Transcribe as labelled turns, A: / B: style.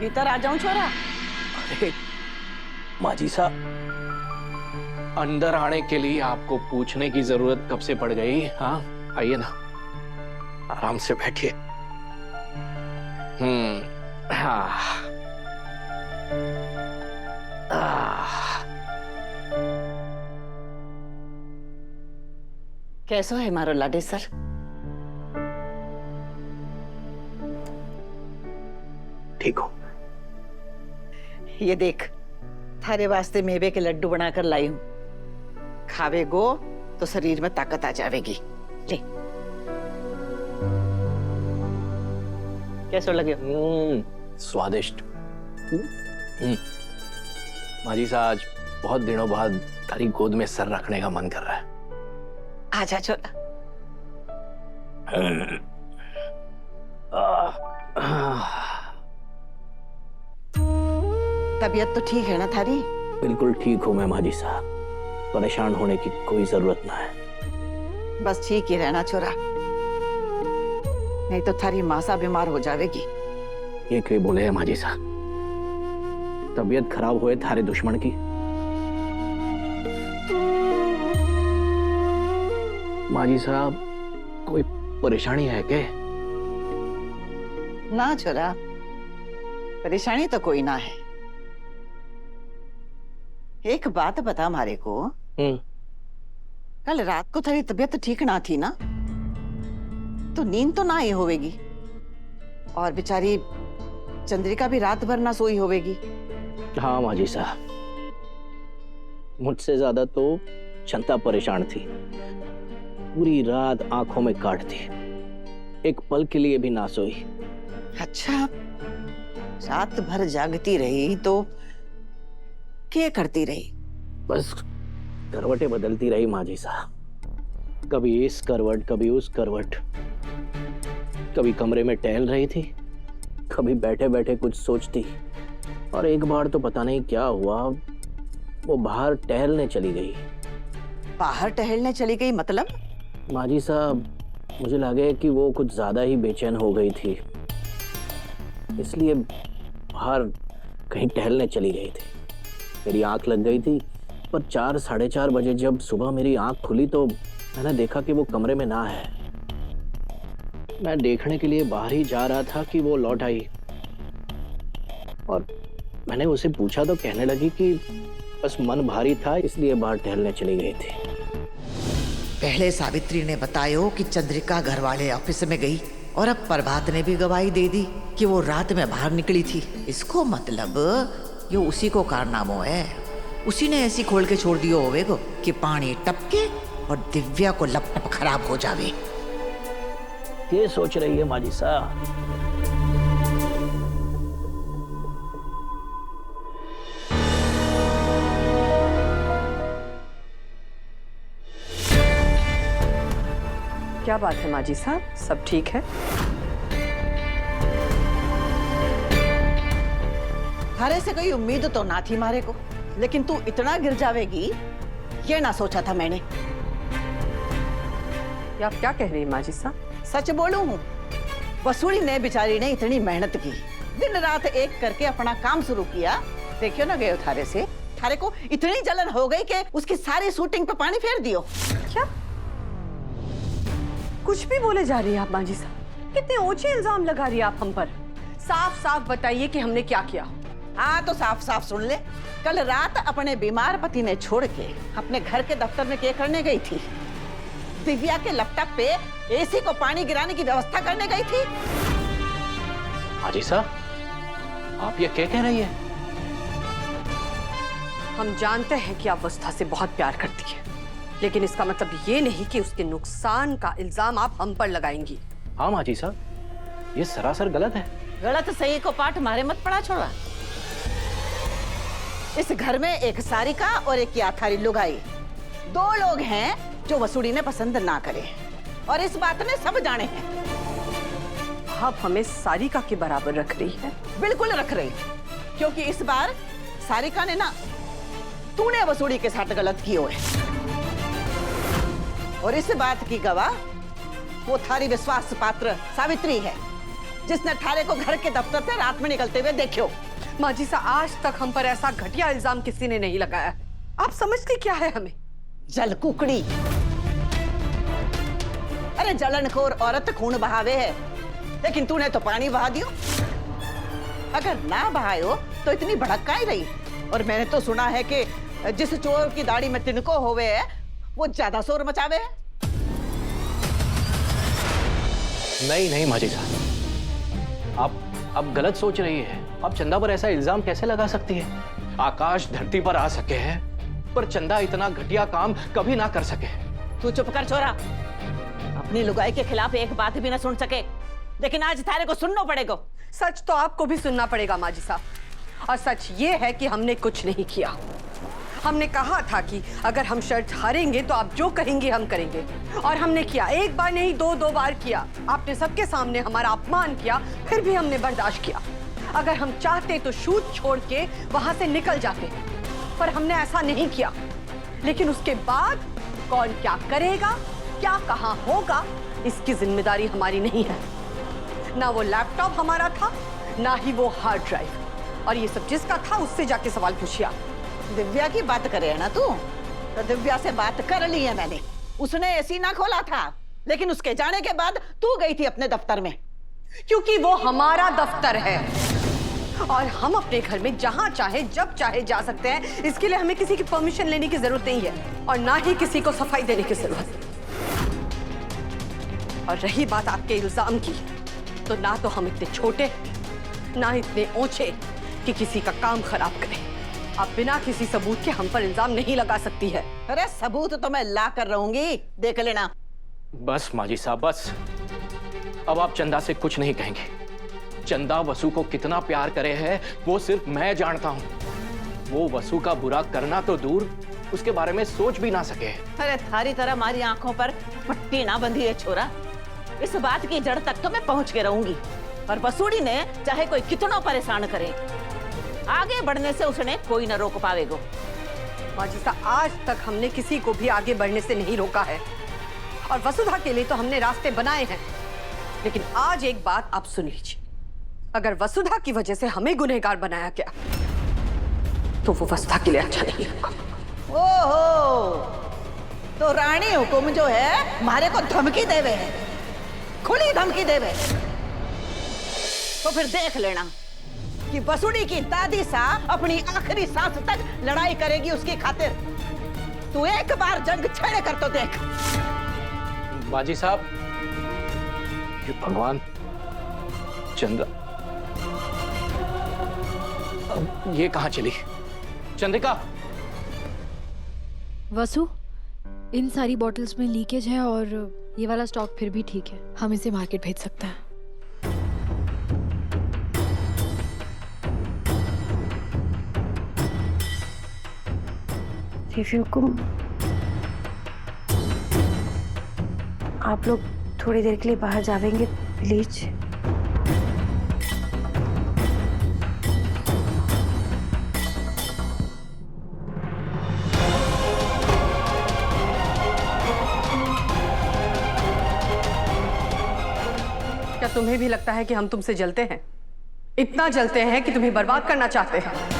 A: भीतर आ जाऊं छोरा?
B: अरे माजी साहब, अंदर आने के लिए आपको पूछने की जरूरत कब से पड़ गई? हाँ आइए ना, आराम से बैठिए। हाँ
A: कैसो है मारो लाडे सर?
B: ठीक हो?
A: ये देख, थारे वास्ते मेवे के लड्डू बनाकर लाई हूं। खावे गो तो शरीर में ताकत आ जाएगी। ले, कैसो लगे?
B: स्वादिष्ट। माजी साहब, आज बहुत दिनों बाद तारी गोद में सर रखने का मन कर रहा है।
A: आजा छोरा। तबीयत तो ठीक है ना थारी?
B: बिल्कुल ठीक हूँ मैं माजी साहब, परेशान होने की कोई जरूरत ना है।
A: बस ठीक ही रहना छोरा, नहीं तो थारी मासा बीमार हो जाएगी।
B: ये क्यों बोले हैं माजी साहब? तबीयत खराब हुए थारे दुश्मन की? माजी साहब, कोई परेशानी है क्या?
A: ना छोरा, परेशानी तो कोई ना है। एक बात बता मारे को, कल रात को तेरी तबीयत ठीक ना थी ना, तो नींद तो ना ही होवेगी, और बेचारी चंद्रिका भी रात भर ना सोई होवेगी।
B: हाँ माजी साहब, मुझसे ज्यादा तो चंता परेशान थी। पूरी रात आंखों में काट थी, एक पल के लिए भी ना सोई।
A: अच्छा, रात भर जागती रही तो क्या करती रही?
B: बस करवटें बदलती रही माजी साहब, कभी इस करवट कभी उस करवट। कभी कमरे में टहल रही थी, कभी बैठे बैठे कुछ सोचती, और एक बार तो पता नहीं क्या हुआ, वो बाहर टहलने चली गई।
A: बाहर टहलने चली गई मतलब?
B: माजी साहब, मुझे लगे कि वो कुछ ज्यादा ही बेचैन हो गई थी, इसलिए बाहर कहीं टहलने चली गई थी। मेरी आंख लग गई थी, पर 4 साढ़े 4 बजे जब सुबह मेरी आंख खुली तो मैंने देखा कि वो कमरे में ना है। मैं देखने के लिए बाहर ही जा रहा था कि वो लौट आई, और मैंने उसे पूछा तो कहने लगी कि बस मन भारी था इसलिए बाहर टहलने चली गई थी।
A: पहले सावित्री ने बताया कि चंद्रिका घर वाले ऑफिस में गई, और अब प्रभात ने भी गवाही दे दी कि वो रात में बाहर निकली थी। इसको मतलब ये उसी को कारनामो है। उसी ने ऐसी खोल के छोड़ दियो होवे को कि पानी टपके और दिव्या को लपटप खराब हो जावे।
B: ये सोच रही है माजी साहब?
C: क्या बात है माजी साहब, सब ठीक है?
A: थारे से कोई उम्मीद तो ना थी मारे को, लेकिन तू इतना गिर जावेगी ये ना सोचा था मैंने।
C: ये आप क्या कह रही हैं माजी साहब?
A: सच बोलूं हूँ, वसूली ने बेचारी ने इतनी मेहनत की, दिन रात एक करके अपना काम शुरू किया। देखियो ना गयो थारे से, थारे को इतनी जलन हो गई कि उसकी सारी शूटिंग पे पानी फेर दियो।
C: क्या कुछ भी बोले जा रही है आप माजी साहब? कितने ऊंचे इल्जाम लगा रही है आप हम पर। साफ साफ बताइए कि हमने क्या किया।
A: हाँ तो साफ साफ सुन ले, कल रात अपने बीमार पति ने छोड़ के अपने घर के दफ्तर में क्या करने गई थी? दिव्या के लैपटॉप पे एसी को पानी गिराने की व्यवस्था करने गई थी।
B: हाजी साहब, आप ये क्या कह रही है?
C: हम जानते हैं कि आप वस्था से बहुत प्यार करती है, लेकिन इसका मतलब ये नहीं कि उसके नुकसान का इल्जाम आप हम पर लगाएंगी।
B: हाँ माजी साहब, ये सरासर गलत है।
A: गलत सही को पाठ मारे मत पड़ा छोड़ा। इस घर में एक सारिका और एक याथारी लुगाई, दो लोग हैं जो वसूड़ी ने पसंद ना करे, और इस बात ने सब जाने हैं।
C: आप हमें सारिका के बराबर रख रही है?
A: बिल्कुल रख रही, क्योंकि इस बार सारिका ने ना, तूने वसूड़ी के साथ गलत किया है, और इस बात की गवाह वो थारी विश्वास पात्र सावित्री है, जिसने ठारे को घर के दफ्तर से रात में निकलते हुए देखियो।
C: माजिसा, आज तक हम पर ऐसा घटिया इल्जाम किसी ने नहीं लगाया। आप समझती क्या है हमें?
A: जल कुकड़ी। अरे जलनखोर औरत खून बहावे है, लेकिन तूने तो पानी बहा दियो। अगर ना बहायो तो इतनी भड़क काहे रही? और मैंने तो सुना है कि जिस चोर की दाढ़ी में तिनको होवे है वो ज्यादा शोर मचावे है।
B: नहीं नहीं माजी साहब, आप गलत सोच रही है। आप चंदा पर ऐसा इल्जाम कैसे लगा सकती है? आकाश धरती पर आ सके हैं, पर चंदा इतना घटिया काम कभी ना कर सके।
A: तू चुप कर छोरा। अपनी लुगाई के खिलाफ एक बात भी ना सुन सके, लेकिन आज थारे को सुनना पड़ेगा।
C: सच तो आपको भी सुनना पड़ेगा माजिसा, और सच ये है कि हमने कुछ नहीं किया। हमने कहा था कि अगर हम शर्त हारेंगे तो आप जो कहेंगे हम करेंगे, और हमने किया। एक बार नहीं, दो बार किया। आपने सबके सामने हमारा अपमान किया, फिर भी हमने बर्दाश्त किया। अगर हम चाहते तो शूट छोड़ के वहां से निकल जाते, पर हमने ऐसा नहीं किया। लेकिन उसके बाद कौन क्या करेगा, क्या कहां होगा, इसकी जिम्मेदारी हमारी नहीं है। ना वो लैपटॉप हमारा था, ना ही वो हार्ड ड्राइव, और ये सब जिसका था उससे जाके सवाल पूछिए।
A: दिव्या की बात करे है ना तू? तो दिव्या से बात कर ली है मैंने। उसने एसी ना खोला था, लेकिन उसके जाने के बाद तू गई थी अपने दफ्तर में।
C: क्योंकि वो हमारा दफ्तर है, और हम अपने घर में जहां चाहे जब चाहे जा सकते हैं। इसके लिए हमें किसी की परमिशन लेने की जरूरत नहीं है, और ना ही किसी को सफाई देने की जरूरत है। और रही बात आपके इल्जाम की, तो ना तो हम इतने छोटे, ना इतने ऊंचे कि किसी का काम खराब करें। आप बिना किसी सबूत के हम पर इल्जाम नहीं लगा सकती है।
A: अरे सबूत तो मैं ला कर रहूंगी, देख लेना।
B: बस माजी साहब बस, अब आप चंदा से कुछ नहीं कहेंगे। चंदा वसु को कितना प्यार करे है वो सिर्फ मैं जानता हूं। वो वसु का बुरा करना तो दूर, उसके बारे में सोच भी ना सके।
A: अरे थारी तरह हमारी आंखों पर पट्टी ना बंधी है छोरा। इस बात की जड़ तक तो मैं पहुंच के रहूंगी, और वसूड़ी ने चाहे कोई कितना परेशान करे, आगे बढ़ने से उसने कोई न रोक पावेगा।
C: माजिसा, आज तक हमने किसी को भी आगे बढ़ने से नहीं रोका है, और वसुधा के लिए तो हमने रास्ते बनाए हैं। लेकिन आज एक बात आप सुन लीजिए, अगर वसुधा की वजह से हमें गुनहगार बनाया गया, तो वो वसुधा के लिए अच्छा नहीं होगा।
A: ओहो, तो रानी हुकुम जो है मारे को धमकी देवे है, खुली धमकी देवे। तो फिर देख लेना कि वसुड़ी की दादी सा अपनी आखिरी सांस तक लड़ाई करेगी उसकी खातिर। तू एक बार जंग छेड़े कर तो देख।
B: बाजी साहब, ये भगवान, चंद्रा अब ये कहां चली? चंद्रिका!
D: वसु, इन सारी बॉटल्स में लीकेज है, और ये वाला स्टॉक फिर भी ठीक है। हम इसे मार्केट भेज सकते हैं।
E: आप लोग थोड़ी देर के लिए बाहर जाएंगे प्लीज?
C: क्या तुम्हें भी लगता है कि हम तुमसे जलते हैं? इतना जलते हैं कि तुम्हें बर्बाद करना चाहते हैं?